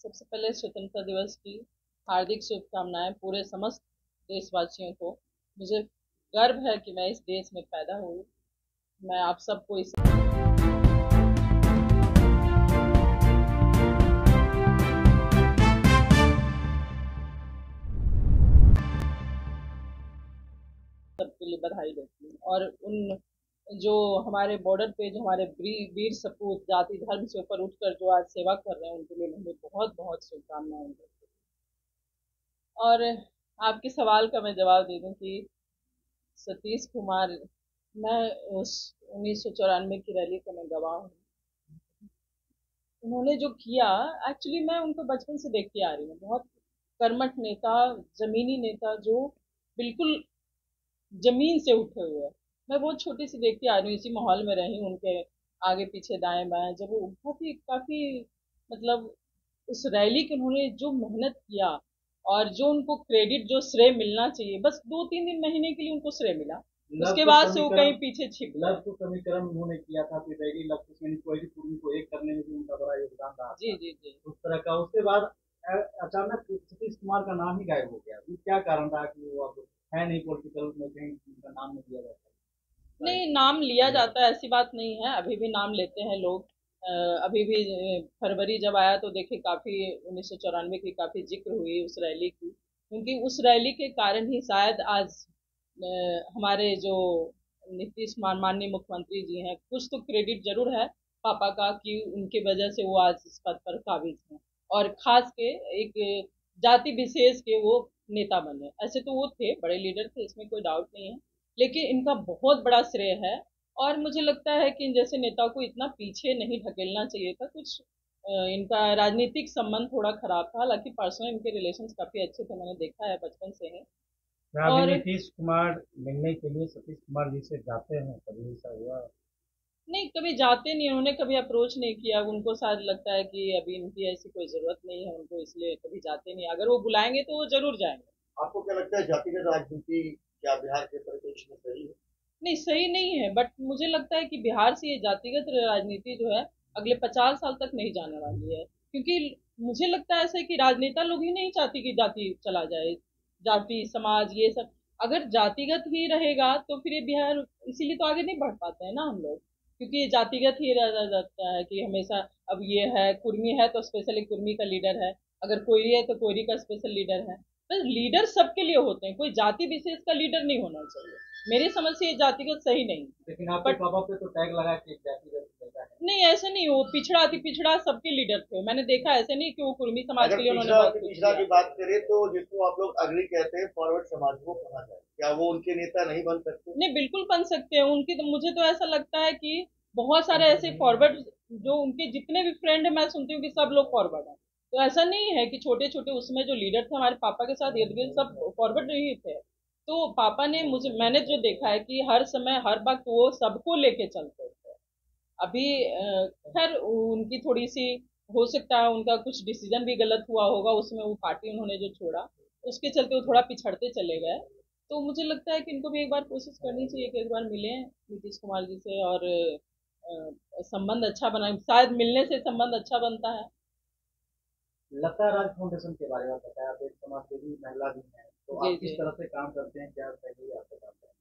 सबसे पहले स्वतंत्रता दिवस की हार्दिक शुभकामनाएं पूरे समस्त देशवासियों को। मुझे गर्व है कि मैं इस देश में पैदा हुई। मैं आप सबको इस सबके लिए बधाई देती हूँ। और उन जो हमारे बॉर्डर पे जो हमारे वीर सपूत जाति धर्म से ऊपर उठकर जो आज सेवा कर रहे हैं, उनके लिए मैं बहुत बहुत शुभकामनाएं देती हूँ। और आपके सवाल का मैं जवाब दे दूं कि सतीश कुमार, मैं उस 1994 की रैली का मैं गवाह हूँ। उन्होंने जो किया, एक्चुअली मैं उनको बचपन से देखती आ रही हूँ। बहुत कर्मठ नेता, जमीनी नेता, जो बिल्कुल जमीन से उठे हुए हैं। मैं बहुत छोटी सी देखती आ रही हूँ, इसी माहौल में रही हूँ उनके आगे पीछे दाएं बाएं। जब वो बहुत ही काफी मतलब उस रैली के उन्होंने जो मेहनत किया और जो उनको क्रेडिट जो श्रेय मिलना चाहिए, बस 2-3 दिन महीने के लिए उनको श्रेय मिला। उसके बाद से वो कहीं पीछे छिप गए। लक्ष्य समीकरण उन्होंने किया था, फिर रैली लक्ष्य यानी कोई भी पूर्वी को एक करने में भी उनका बड़ा योगदान रहा जी था। जी जी। उस तरह का उसके बाद अचानक सतीश कुमार का नाम ही गायब हो गया। ये क्या कारण रहा कि वो अब है नहीं पॉलिटिकल में, कहीं उनका नाम नहीं लिया जाता? नहीं, नाम लिया जाता है, ऐसी बात नहीं है, अभी भी नाम लेते हैं लोग। अभी भी फरवरी जब आया तो देखिए काफी 1994 की काफी जिक्र हुई उस रैली की, क्योंकि उस रैली के कारण ही शायद आज हमारे जो नीतीश माननीय मुख्यमंत्री जी हैं, कुछ तो क्रेडिट जरूर है पापा का कि उनके वजह से वो आज इस पद पर काबिज हैं। और खास के एक जाति विशेष के वो नेता बने। ऐसे तो वो थे, बड़े लीडर थे, इसमें कोई डाउट नहीं है, लेकिन इनका बहुत बड़ा श्रेय है। और मुझे लगता है कि इन जैसे नेताओं को इतना पीछे नहीं ढकेलना चाहिए था। कुछ इनका राजनीतिक संबंध थोड़ा खराब था, हालांकि पर्सनल इनके रिलेशंस काफी अच्छे थे, मैंने देखा है बचपन से ही। क्या अभी और नीतीश कुमार मिलने के लिए सतीश कुमार जी से जाते हैं, कभी ऐसा हुआ? नहीं, कभी जाते नहीं, उन्होंने कभी अप्रोच नहीं किया। उनको शायद लगता है कि अभी इनकी ऐसी कोई जरूरत नहीं है उनको, इसलिए कभी जाते नहीं। अगर वो बुलाएंगे तो वो जरूर जाएंगे। आपको क्या लगता है जातिगत राजनीति क्या बिहार के परिप्रेक्ष्य में सही है? नहीं, सही नहीं है, बट मुझे लगता है कि बिहार से ये जातिगत राजनीति जो है अगले 50 साल तक नहीं जाने वाली है। क्योंकि मुझे लगता है ऐसा है कि राजनेता लोग ही नहीं चाहती कि जाति चला जाए, जाति समाज ये सब। अगर जातिगत ही रहेगा तो फिर ये बिहार इसीलिए तो आगे नहीं बढ़ पाते हैं ना हम लोग, क्योंकि ये जातिगत ही रह जाता है कि हमेशा। अब ये है कुर्मी है तो स्पेशली कुर्मी का लीडर है, अगर कोयरी है तो कोयरी का स्पेशल लीडर है। बस लीडर सबके लिए होते हैं, कोई जाति विशेष का लीडर नहीं होना चाहिए। मेरी समझ से ये जातिगत सही नहीं। लेकिन आपके बट पापा पे तो टैग लगा कि एक जातिगत नेता है। नहीं, ऐसे नहीं, वो पिछड़ा अति पिछड़ा सबके लीडर थे, मैंने देखा। ऐसे नहीं कि वो कुर्मी समाज अगर के लिए उन्होंने पिछड़ा बहुत कुछ पिछड़ा किया। की बात करें तो जिसको आप लोग अगली कहते हैं फॉरवर्ड समाज को कहा जाए, क्या वो उनके नेता नहीं बन सकते? नहीं, बिल्कुल बन सकते हैं उनकी। तो मुझे तो ऐसा लगता है कि बहुत सारे ऐसे फॉरवर्ड, जो उनके जितने भी फ्रेंड है, मैं सुनती हूँ कि सब लोग फॉरवर्ड हैं। तो ऐसा नहीं है कि छोटे छोटे उसमें जो लीडर थे हमारे पापा के साथ इर्द गिर्द सब फॉरवर्ड नहीं थे। तो पापा ने मुझे, मैंने जो देखा है कि हर समय हर वक्त वो सबको लेके चलते थे। अभी खैर उनकी थोड़ी सी, हो सकता है उनका कुछ डिसीजन भी गलत हुआ होगा उसमें, वो पार्टी उन्होंने जो छोड़ा उसके चलते वो थोड़ा पिछड़ते चले गए। तो मुझे लगता है कि इनको भी एक बार कोशिश करनी चाहिए कि एक बार मिलें नीतीश कुमार जी से, और संबंध अच्छा बनाए, शायद मिलने से संबंध अच्छा बनता है। लता राज फाउंडेशन के बारे में बताया, आप एक समाजसेवी महिला भी हैं, तो जी आप किस जी। तरह से काम करते हैं, क्या पहले आप बताते हैं?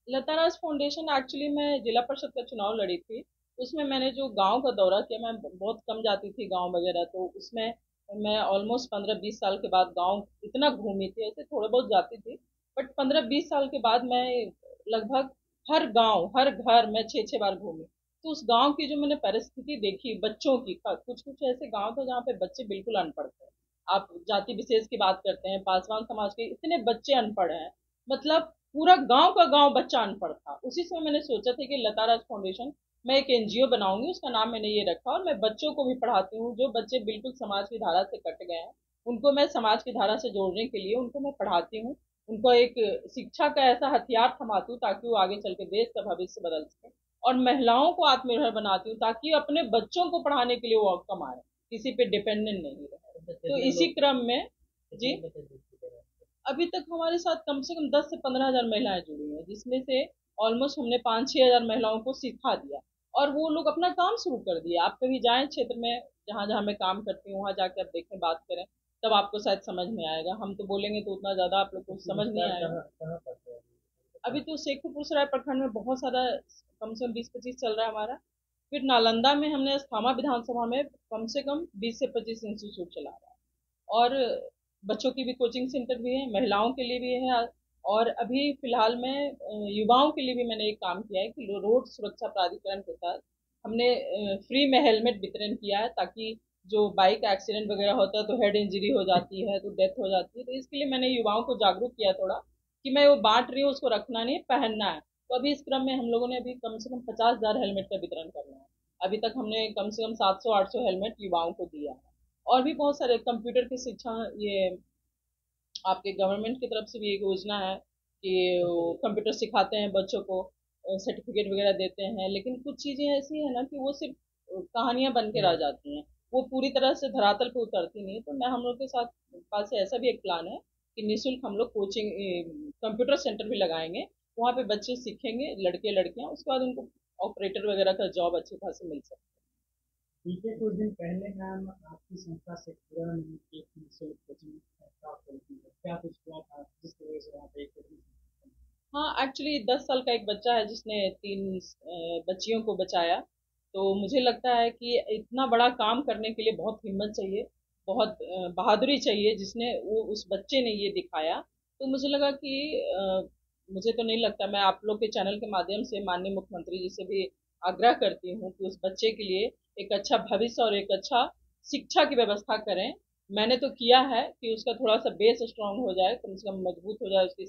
लता राज फाउंडेशन, एक्चुअली मैं जिला परिषद का चुनाव लड़ी थी, उसमें मैंने जो गांव का दौरा किया, मैं बहुत कम जाती थी गांव वगैरह, तो उसमें मैं ऑलमोस्ट 15-20 साल के बाद गांव इतना घूमी थी। ऐसे थोड़े बहुत जाती थी, बट 15-20 साल के बाद मैं लगभग हर गांव हर घर में 6-6 बार घूमी। तो उस गांव की जो मैंने परिस्थिति देखी बच्चों की, कुछ कुछ ऐसे गांव थे जहाँ पे बच्चे बिल्कुल अनपढ़ थे। आप जाति विशेष की बात करते हैं, पासवान समाज के इतने बच्चे अनपढ़ हैं, मतलब पूरा गांव का गांव बच्चा अनपढ़ था। उसी समय मैंने सोचा था कि लता राज फाउंडेशन, मैं एक एनजीओ बनाऊंगी, उसका नाम मैंने ये रखा, और मैं बच्चों को भी पढ़ाती हूँ। जो बच्चे बिल्कुल समाज की धारा से कट गए हैं, उनको मैं समाज की धारा से जोड़ने के लिए उनको मैं पढ़ाती हूँ। उनको एक शिक्षा का ऐसा हथियार थमाती हूँ ताकि वो आगे चल के देश का भविष्य बदल सके। और महिलाओं को आत्मनिर्भर बनाती हूँ ताकि अपने बच्चों को पढ़ाने के लिए वो कमाए, किसी पे डिपेंडेंट नहीं रहे। तो इसी क्रम में जी, अभी तक हमारे साथ कम से कम 10 से 15 हजार महिलाएं जुड़ी हैं, जिसमें से ऑलमोस्ट हमने 5-6 हजार महिलाओं को सिखा दिया। और वो लोग अपना काम शुरू कर दिए। आप कभी जाएं क्षेत्र में, जहाँ जहाँ मैं काम करती हूँ, वहाँ जाके आप देखें, बात करें, तब आपको शायद समझ में आएगा। हम तो बोलेंगे तो उतना ज़्यादा आप लोग को समझ नहीं विस्तार आएगा। कहाँ कहाँ करते हैं अभी तो शेखोपुर सराय प्रखंड में बहुत सारा, कम से कम 20-25 चल रहा है हमारा। फिर नालंदा में हमने स्थामा विधानसभा में कम से कम 20 से 25 इंस्टीट्यूट चला रहा है। और बच्चों की भी कोचिंग सेंटर भी है, महिलाओं के लिए भी है। और अभी फिलहाल में युवाओं के लिए भी मैंने एक काम किया है कि रोड सुरक्षा प्राधिकरण के साथ हमने फ्री में हेलमेट वितरण किया है, ताकि जो बाइक एक्सीडेंट वगैरह होता है तो हेड इंजरी हो जाती है, तो डेथ हो जाती है, तो इसके लिए मैंने युवाओं को जागरूक किया थोड़ा, कि मैं वो बांट रही हूँ, उसको रखना नहीं, पहनना है। तो अभी इस क्रम में हम लोगों ने अभी कम से कम 50,000 हेलमेट का वितरण करना है। अभी तक हमने कम से कम 700-800 हेलमेट युवाओं को दिया है। और भी बहुत सारे कंप्यूटर की शिक्षा, ये आपके गवर्नमेंट की तरफ से भी एक योजना है कि वो कंप्यूटर सिखाते हैं बच्चों को, सर्टिफिकेट वगैरह देते हैं। लेकिन कुछ चीज़ें ऐसी है ना कि वो सिर्फ कहानियां बन के रह जाती हैं, वो पूरी तरह से धरातल पे उतरती नहीं है। तो मैं हम लोग के साथ पास से ऐसा भी एक प्लान है कि निःशुल्क हम लोग कोचिंग, कंप्यूटर सेंटर भी लगाएंगे। वहाँ पे बच्चे सीखेंगे, लड़के लड़कियां, उसके बाद उनको ऑपरेटर वगैरह का जॉब अच्छी खासी मिल सकती बीते कुछ दिन पहले मैम आपकी संस्था से पूरा ने एक निःशुल्क कोचिंग प्राप्त की है, क्या कुछ हुआ था जिसकी वजह से वहाँ पे एक कोचिंग? है। हाँ, एक्चुअली 10 साल का एक बच्चा है जिसने 3 बच्चियों को बचाया। तो मुझे लगता है कि इतना बड़ा काम करने के लिए बहुत हिम्मत चाहिए, बहुत बहादुरी चाहिए, जिसने वो उस बच्चे ने ये दिखाया। तो मुझे लगा कि मुझे तो नहीं लगता, मैं आप लोग के चैनल के माध्यम से माननीय मुख्यमंत्री जी से भी आग्रह करती हूँ कि उस बच्चे के लिए एक अच्छा भविष्य और एक अच्छा शिक्षा की व्यवस्था करें। मैंने तो किया है कि उसका थोड़ा सा बेस स्ट्रांग हो जाए, कम से कम मजबूत हो जाए उसकी